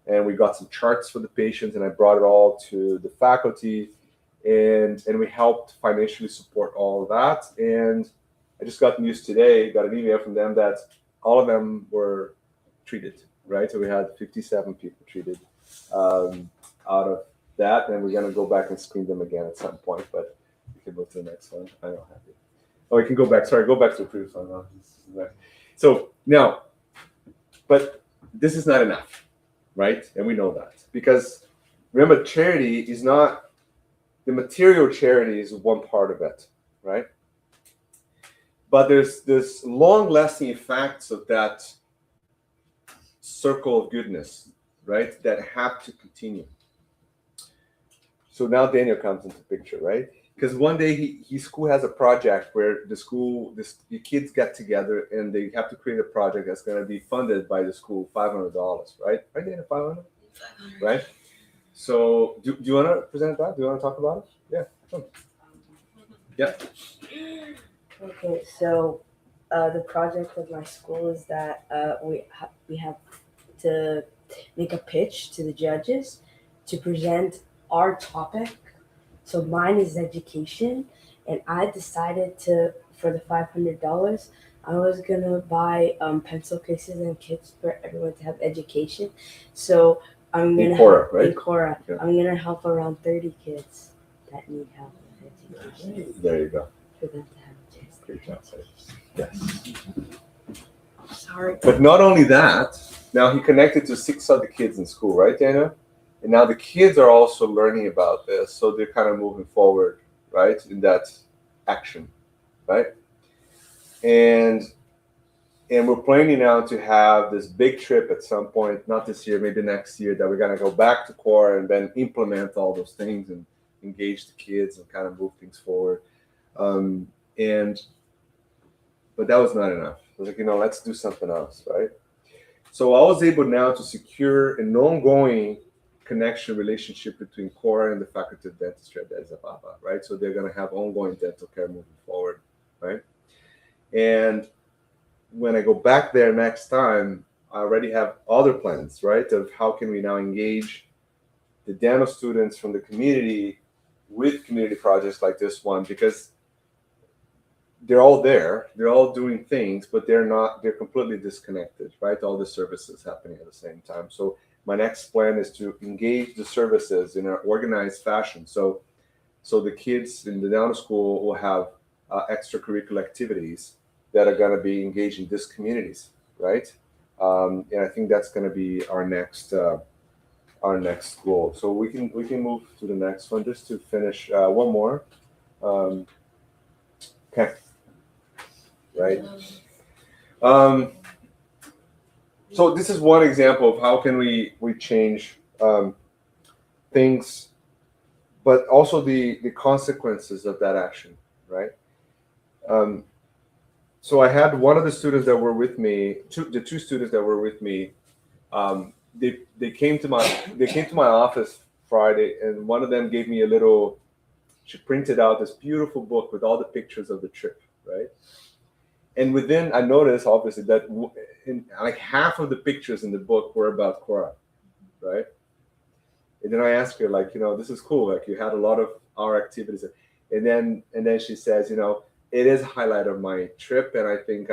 and we got some charts for the patients and I brought it all to the faculty and we helped financially support all of that. And I just got news today, got an email from them that all of them were treated, right? So we had 57 people treated out of that. And we're going to go back and screen them again at some point, but we can go to the next one. I don't have it. Oh, we can go back. Sorry, go back to the previous one. So now, but this is not enough, right? And we know that because remember, charity is not, the material charity is one part of it, right? But there's this long-lasting effects of that circle of goodness, right? That have to continue. So now Daniel comes into the picture, right? Because one day his school has a project where the kids get together and they have to create a project that's going to be funded by the school, $500, right? Right, Daniel, 500? 500. Right? So do you want to present that? Do you want to talk about it? Yeah. Sure. Yeah. Okay, so the project of my school is that we have to make a pitch to the judges to present our topic. So mine is education, and I decided for the $500, I was gonna buy pencil cases and kits for everyone to have education. So I'm gonna right? Cora. Yeah. I'm gonna help around 30 kids that need help with education. There you go. For them to have a chance. Great job, yes. Sorry. But not only that, now he connected to 6 other kids in school, right, Dana? And now the kids are also learning about this, so they're kind of moving forward, right, in that action, right? And And we're planning now to have this big trip at some point, not this year, maybe next year, that we're going to go back to core and then implement all those things and engage the kids and kind of move things forward. But that was not enough. I was like, let's do something else, right? So I was able now to secure an ongoing connection relationship between Cora and the Faculty of Dentistry at Addis Ababa, right? So they're going to have ongoing dental care moving forward, right? And when I go back there next time, I already have other plans, right? Of how can we now engage the dental students from the community with community projects like this one, because they're all there, they're all doing things, but they're completely disconnected, right? All the services happening at the same time. So my next plan is to engage the services in an organized fashion. So the kids in the dental school will have extracurricular activities that are going to be engaging these communities, right? And I think that's going to be our next goal. So we can move to the next one just to finish one more. Okay. Right. So this is one example of how can we change things, but also the consequences of that action, right? So I had one of the students that were with me, the two students that were with me. They came to my office Friday, and one of them gave me she printed out this beautiful book with all the pictures of the trip, right? And I noticed obviously that like half of the pictures in the book were about Cora, right? And then I asked her, like, this is cool. Like, you had a lot of our activities, and then she says, it is a highlight of my trip, and I think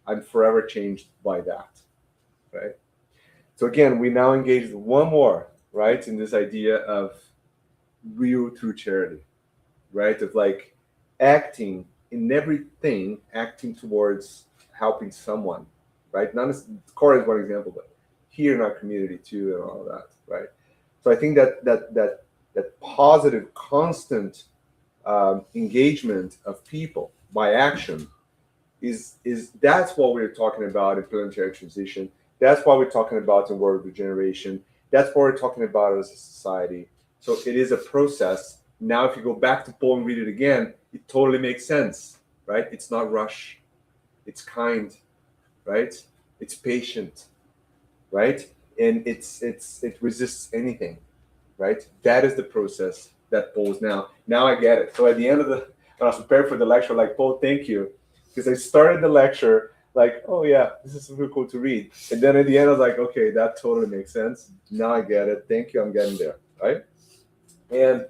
I'm forever changed by that, right? So again, we now engaged one more, right, in this idea of real true charity, right? Of like acting in everything, acting towards helping someone, right? Not as Cora is one example, but here in our community too, and all of that, right? So I think that positive, constant engagement of people by action is that's what we're talking about in planetary transition. That's what we're talking about in world regeneration. That's what we're talking about as a society. So it is a process. Now, if you go back to Paul and read it again, it totally makes sense, right? It's not rush. It's kind, right? It's patient, right? And it resists anything, right? That is the process that Paul's now. Now I get it. So at the end of when I was prepared for the lecture, like, Paul, thank you. Because I started the lecture like, oh yeah, this is really cool to read. And then at the end I was like, okay, that totally makes sense. Now I get it. Thank you. I'm getting there, right? And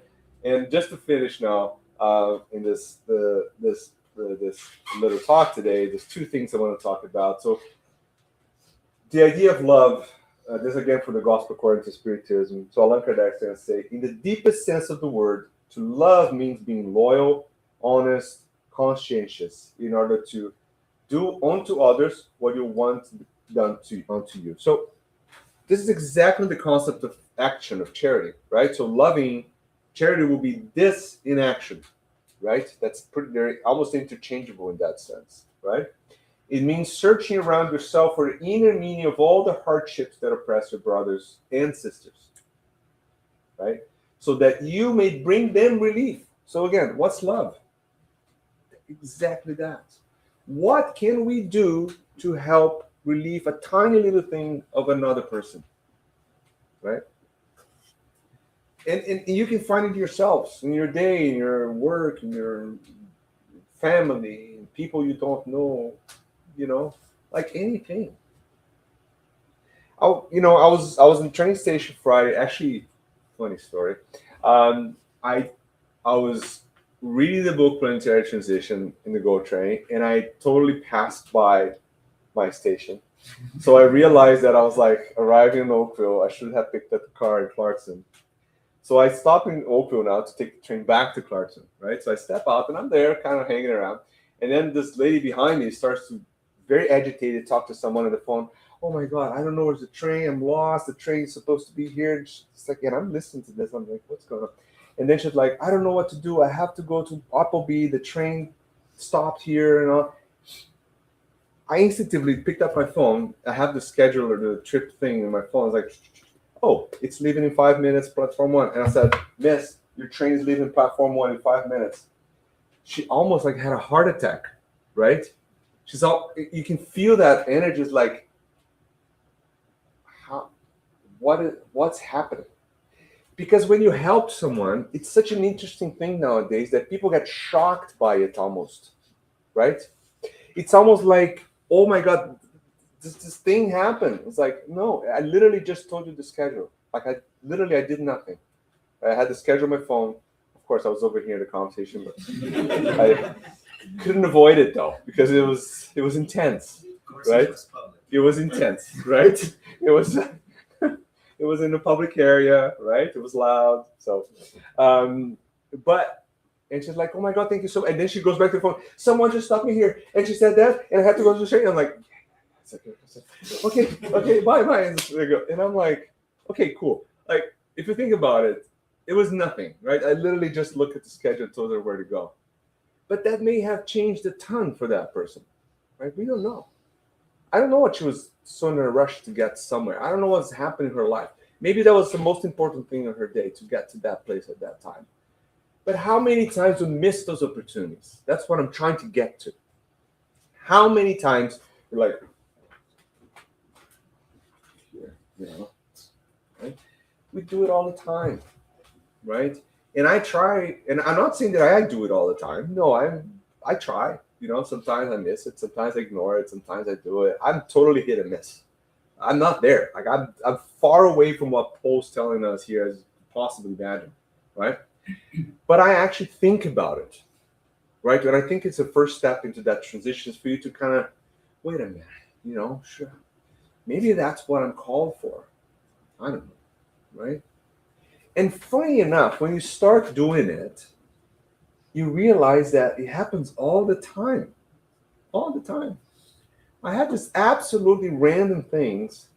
just to finish now, in this little talk today, there's two things I want to talk about. So the idea of love, this again from the Gospel according to Spiritism. So Allan Kardec is going to say, in the deepest sense of the word, to love means being loyal, honest, conscientious, in order to do unto others what you want done unto you. So this is exactly the concept of action, of charity, right? So loving charity will be this in action, right? That's very almost interchangeable in that sense, right? It means searching around yourself for the inner meaning of all the hardships that oppress your brothers and sisters, right? So that you may bring them relief. So again, what's love? Exactly that. What can we do to help relieve a tiny little thing of another person, right? And you can find it yourselves in your day, in your work, in your family, in people you don't know, like anything. I was in the train station Friday. Actually, funny story. I was reading the book Planetary Transition in the GO train, and I totally passed by my station. So I realized that I was like arriving in Oakville. I should have picked up the car in Clarkson. So I stop in Oakville now to take the train back to Clarkson, right? So I step out and I'm there kind of hanging around. And then this lady behind me starts to, very agitated, talk to someone on the phone. Oh my God, I don't know where's the train. I'm lost. The train's supposed to be here. And she's like, and I'm listening to this. I'm like, what's going on? And then she's like, I don't know what to do. I have to go to Appleby. The train stopped here and all. I instinctively picked up my phone. I have the scheduler, the trip thing in my phone. I was like, oh, it's leaving in 5 minutes, platform 1. And I said, Miss, your train is leaving platform 1 in 5 minutes. She almost like had a heart attack, right? She's all, you can feel that energy is like, what's happening? Because when you help someone, it's such an interesting thing nowadays that people get shocked by it almost, right? It's almost like, oh my God, this thing happened. It's like, no, I literally just told you the schedule. Like I did nothing. I had the schedule on my phone. Of course, I was overhearing the conversation, but I couldn't avoid it though because it was intense, right? It was intense, right? It was it was in a public area, right? It was loud. So, but and she's like, "Oh my God, thank you so much." And then she goes back to the phone. Someone just stopped me here, and she said that, and I had to go to the train. I'm like, okay, bye. And I'm like, okay, cool. Like, if you think about it, it was nothing, right? I literally just looked at the schedule and told her where to go. But that may have changed a ton for that person, right? We don't know. I don't know what she was so in a rush to get somewhere. I don't know what's happened in her life. Maybe that was the most important thing in her day to get to that place at that time. But how many times we miss those opportunities? That's what I'm trying to get to. How many times we're like, right? We do it all the time, right? And I try, and I'm not saying that I do it all the time. No, I try. Sometimes I miss it, sometimes I ignore it, sometimes I do it. I'm totally hit and miss. I'm not there. Like I'm far away from what Paul's telling us here as possibly imagine, right? But I actually think about it, right? And I think it's the first step into that transition is for you to kind of wait a minute, sure. Maybe that's what I'm called for. I don't know, right? And funny enough, when you start doing it, you realize that it happens all the time. All the time. I have this absolutely random things,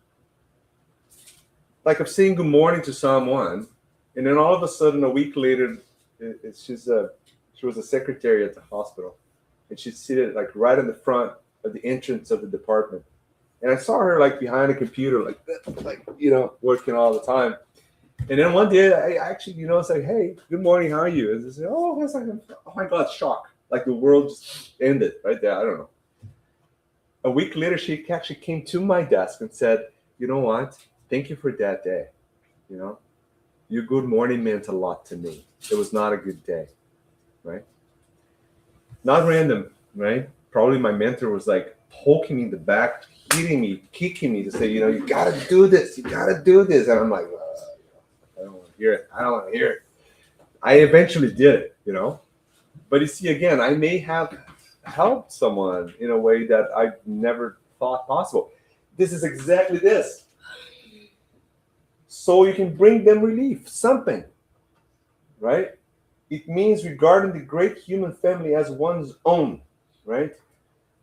like I'm saying good morning to someone, and then all of a sudden, a week later, she was a secretary at the hospital, and she's seated like right in the front of the entrance of the department. And I saw her like behind a computer, like working all the time. And then one day, I actually, it's like, hey, good morning, how are you? And they say, oh my God, shock. Like the world just ended right there. I don't know. A week later, she actually came to my desk and said, you know what? Thank you for that day. Your good morning meant a lot to me. It was not a good day, right? Not random, right? Probably my mentor was like poking me in the back, hitting me, kicking me to say, you got to do this. You got to do this. And I'm like, I don't want to hear it. I don't want to hear it. I eventually did it, But you see, again, I may have helped someone in a way that I never thought possible. This is exactly this. So you can bring them relief, something, right? It means regarding the great human family as one's own, right?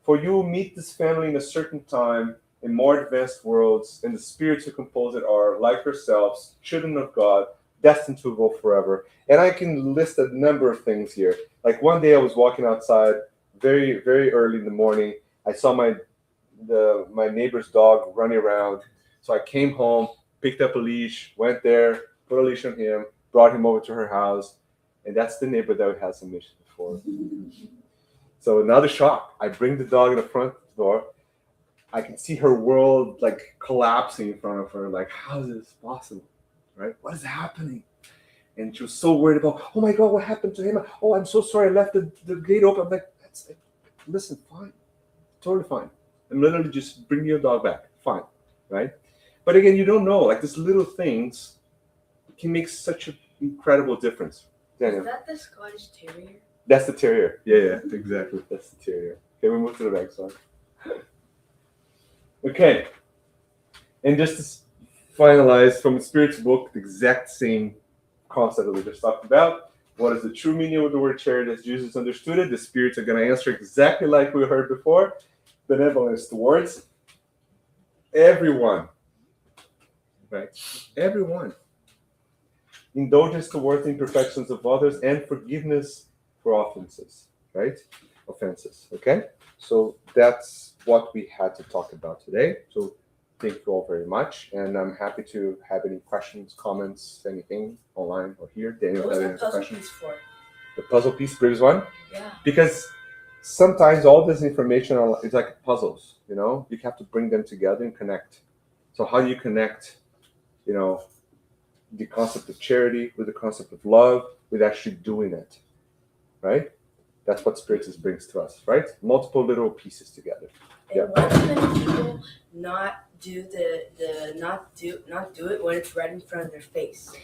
For you will meet this family in a certain time in more advanced worlds, and the spirits who compose it are, like yourselves, children of God, destined to go forever. And I can list a number of things here. Like one day I was walking outside very, very early in the morning. I saw my neighbor's dog running around. So I came home, picked up a leash, went there, put a leash on him, brought him over to her house. And that's the neighbor that we had some issues before. So another shock. I bring the dog in the front door. I can see her world like collapsing in front of her. Like, how is this possible? Right? What is happening? And she was so worried about, oh my God, what happened to him? Oh, I'm so sorry. I left the gate open. I'm like, listen, fine. Totally fine. I'm literally just bring your dog back. Fine. Right? But again, you don't know. Like these little things can make such an incredible difference. Daniel. Is that the Scottish Terrier? That's the terrier. Yeah, exactly. That's the terrier. Okay, we move to the next one. Okay. And just to finalize from the Spirit's book, the exact same concept that we just talked about. What is the true meaning of the word charity as Jesus understood it? The spirits are going to answer exactly like we heard before. Benevolence towards everyone. Right? Everyone. Indulgence towards the imperfections of others and forgiveness for offenses. Right? offenses. Okay, so that's what we had to talk about today. So thank you all very much, and I'm happy to have any questions, comments, anything online or here. Daniel, have any other questions? for? The puzzle piece, previous one, Yeah. because sometimes all this information is like puzzles. You have to bring them together and connect. So how do you connect? The concept of charity with the concept of love with actually doing it, right? That's what Spiritism brings to us, right? Multiple little pieces together. And Yeah. why do many people not do not do it when it's right in front of their face?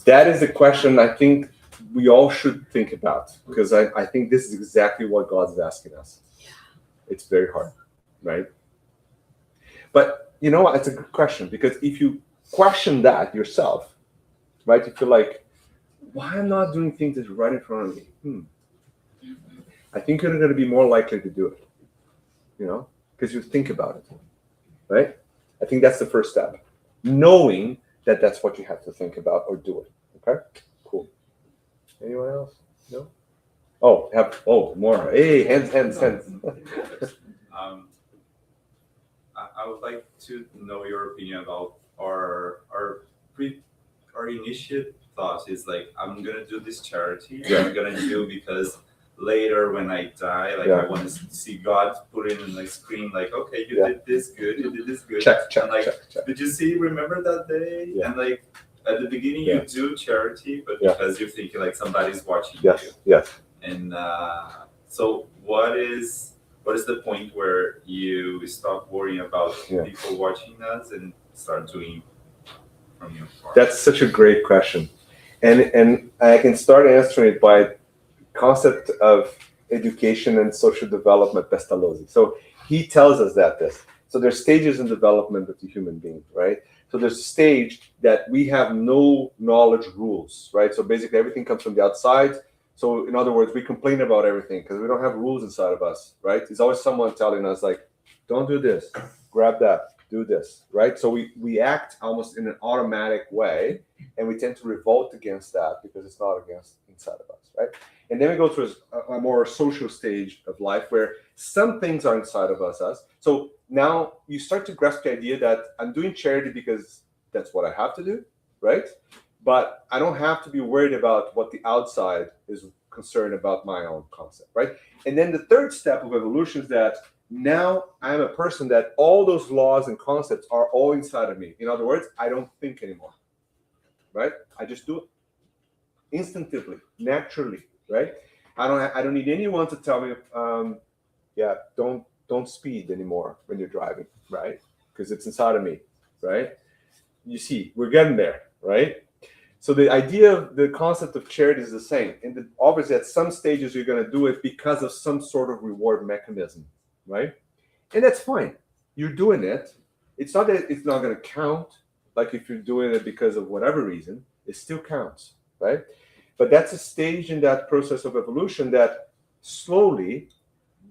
That is a question I think we all should think about, because I think this is exactly what God's asking us. Yeah. It's very hard, right? But you know what? It's a good question, because if you question that yourself, right, you feel like, why am I not doing things that's right in front of me? I think you're going to be more likely to do it, because you think about it, right? I think that's the first step. Knowing that that's what you have to think about or do it. Okay, cool. Anyone else? No? More. Hey, hands. I would like to know your opinion about our initiate thought is like, I'm gonna do this charity. Yeah. I'm gonna do because later when I die, like I want to see God put it in the screen, like, okay, you did this good, you did this good. Check. And like, did you see? Remember that day? Yeah. And like at the beginning, you do charity, but because you're thinking like somebody's watching you. Yes. And so what is the point where you stop worrying about people watching us and start doing from your part? That's such a great question, and I can start answering it by concept of education and social development, Pestalozzi. So he tells us so there's stages in development of the human being, right? So there's a stage that we have no knowledge rules, right? So basically everything comes from the outside. So in other words, we complain about everything because we don't have rules inside of us, right? There's always someone telling us like, don't do this, grab that, do this, right? So we act almost in an automatic way, and we tend to revolt against that because it's not against inside of us, right? And then we go through a more social stage of life where some things are inside of us. So now you start to grasp the idea that I'm doing charity because that's what I have to do, right? But I don't have to be worried about what the outside is concerned about my own concept, right? And then the third step of evolution is that now I'm a person that all those laws and concepts are all inside of me. In other words, I don't think anymore, right? I just do it instinctively, naturally, right? I don't need anyone to tell me, don't speed anymore when you're driving, right? Because it's inside of me, right? You see, we're getting there, right? So the idea of the concept of charity is the same. And obviously at some stages you're going to do it because of some sort of reward mechanism, right? And that's fine. You're doing it. It's not that it's not going to count. Like if you're doing it because of whatever reason, it still counts, right? But that's a stage in that process of evolution that slowly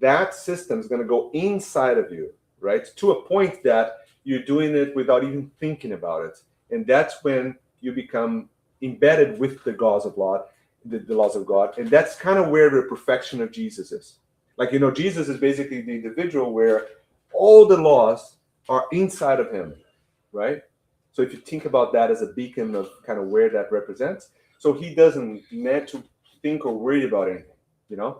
that system is going to go inside of you, right? To a point that you're doing it without even thinking about it. And that's when you become embedded with the laws of God, the laws of God. And that's kind of where the perfection of Jesus is. Like, Jesus is basically the individual where all the laws are inside of him, right? So if you think about that as a beacon of kind of where that represents, so he doesn't need to think or worry about anything,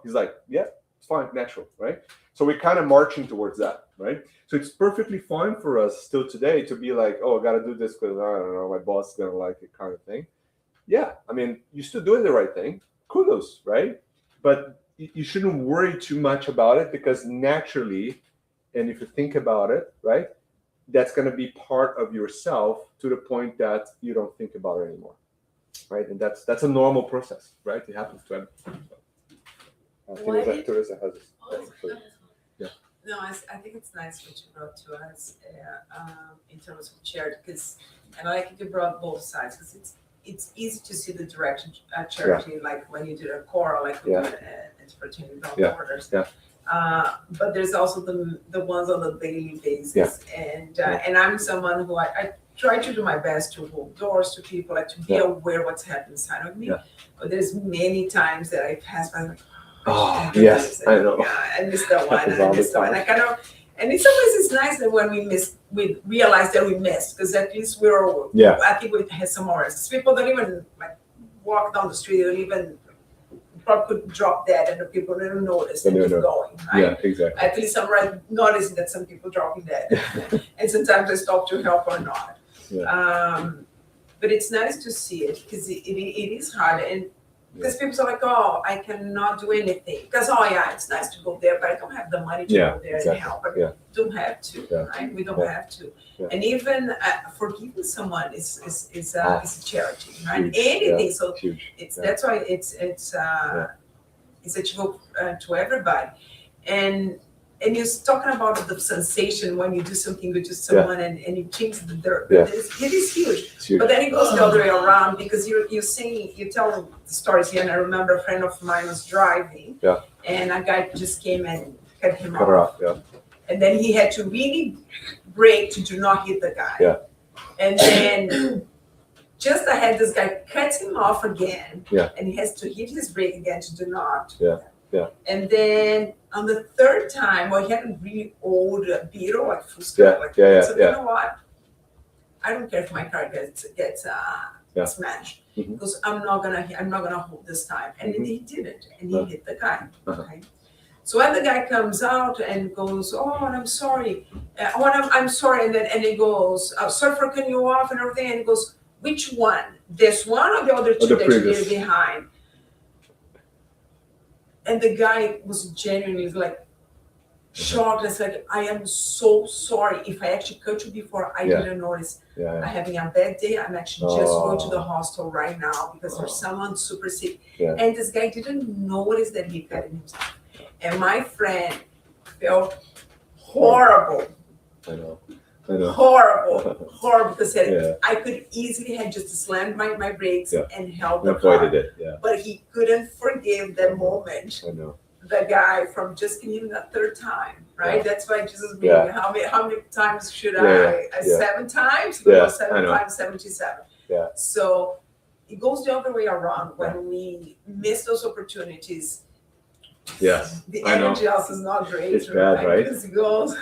He's like, yeah, it's fine, natural, right? So we're kind of marching towards that, right? So it's perfectly fine for us still today to be like, oh, I got to do this because, I don't know, my boss is going to like it kind of thing. Yeah, I mean, you're still doing the right thing. Kudos, right? But you shouldn't worry too much about it because naturally, and if you think about it, right, that's going to be part of yourself to the point that you don't think about it anymore, right? And that's a normal process, right? It happens to everyone. Teresa has this. No, I think it's nice what you brought to us in terms of charity, because, and I like you brought both sides, because it's easy to see the direction charity, like when you did a choral, like we did at Fraternity Without Borders. But there's also the ones on the daily basis, and I'm someone who I try to do my best to hold doors to people, like to be aware what's happening inside of me. But there's many times that I pass by like, Oh, yes, I know. Yeah, I missed that one. Happens I all the missed that one. time. I kind of, and in some ways it's nice that when we realize that we missed, because at least we're, Yeah. I think we had some more. People don't even like walk down the street, don't even probably could drop dead and the people don't notice They and don't keep know. going, right? Yeah, exactly. At least I'm right noticing that some people dropping dead. And sometimes I stop to help or not. Yeah. But it's nice to see it because it is hard. And because people are like, oh, I cannot do anything. Because, oh, yeah, it's nice to go there, but I don't have the money to go there exactly. and help. I Yeah. don't have to, Yeah. right? We don't Yeah. have to. Yeah. And even forgiving someone is a charity, right? Huge. Anything. Yeah. So Huge. it's Yeah. that's why it's achievable to everybody. And you're talking about the sensation when you do something good to someone and you change their Yeah. it is huge. It's huge. But then it goes the other way around because you're telling the stories here, and I remember a friend of mine was driving, and a guy just came and cut him Cut her off, off. Yeah. and then he had to really brake to do not hit the guy. Yeah. And then just ahead, this guy cuts him off again, and he has to hit his brake again to do not. Yeah. Yeah. And then on the third time, well, he had a really old Beetle, like Fusca. Yeah, Like, yeah, so yeah. you know what? I don't care if my car gets smashed Mhm. because I'm not gonna hold this time. And then he didn't, and he hit the guy. Uh-huh. Okay. So when the guy comes out and goes, oh, and I'm sorry, I'm sorry, and he goes, sorry for cutting you off and everything, and he goes, which one? This one or the other two the that previous. you did behind? And the guy was genuinely like shocked. It's like, I am so sorry. If I actually cut you before, I didn't notice. Yeah. I'm having a bad day. I'm actually just going to the hospital right now because there's someone super sick. Yeah. And this guy didn't notice that he cut himself. And my friend felt horrible. I know. Horrible because Yeah. I could easily have just slammed my brakes and held I the car. avoided it. Yeah. But he couldn't forgive that moment. I know. The guy from just killing him that third time, right? Yeah. That's why Jesus made Yeah. how many times should Yeah. I? 7 times? Yeah, No, I 7 know. times 77. Yeah. So it goes the other way around when we miss those opportunities. Yes. The I know. energy also is not great. It's bad, right? Because it goes,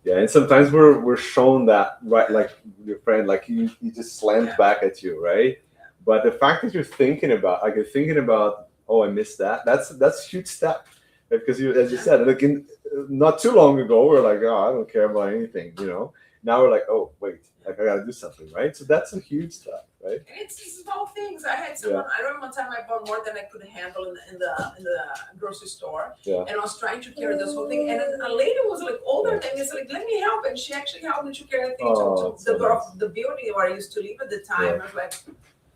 Yeah, and sometimes we're shown that, right, like your friend, like he just slams back at you, right? But the fact that you're thinking about, oh, I missed that. That's a huge step, because you, as you said, like not too long ago, we're like, oh, I don't care about anything, you know. Now we're like, oh, wait, like I gotta do something, right? So that's a huge step, right? and it's small things. I had someone. I remember one time I bought more than I could handle in the grocery store, and I was trying to carry this whole thing. And a lady was like older than me, so like, let me help, and she actually helped me to carry the thing to the door of the building where I used to live at the time. I was like,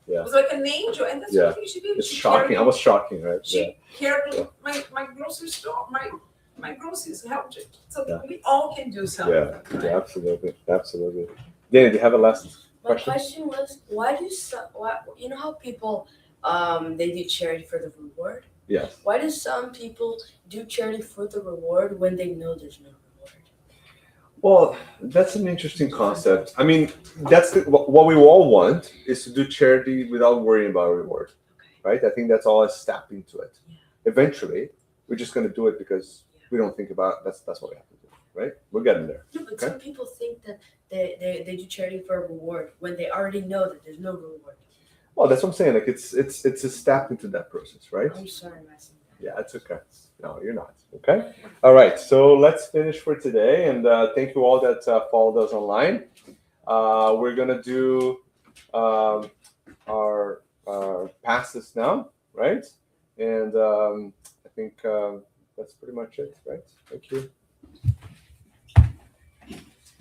it was like an angel, and that's what I think she did. It's she shocking. carried- I was shocking, right? She carried my grocery store, my groceries helped it. So we all can do something. Yeah, absolutely. Danny, do you have a last My question? question was, you know how people they do charity for the reward? Yes. Why do some people do charity for the reward when they know there's no reward? Well, that's an interesting concept. I mean, that's what we all want is to do charity without worrying about a reward, right? I think that's all a step into it. Eventually, we're just going to do it because we don't think about it. That's what we have to do, right? We're getting there. No, but some people think that they do charity for a reward when they already know that there's no reward. Well, that's what I'm saying. Like it's a step into that process, right? I'm sorry, Massimo. Yeah, it's okay. No, you're not. Okay. All right. So let's finish for today, and thank you all that followed us online. We're gonna do our passes now, right? And I think that's pretty much it, right? Thank you.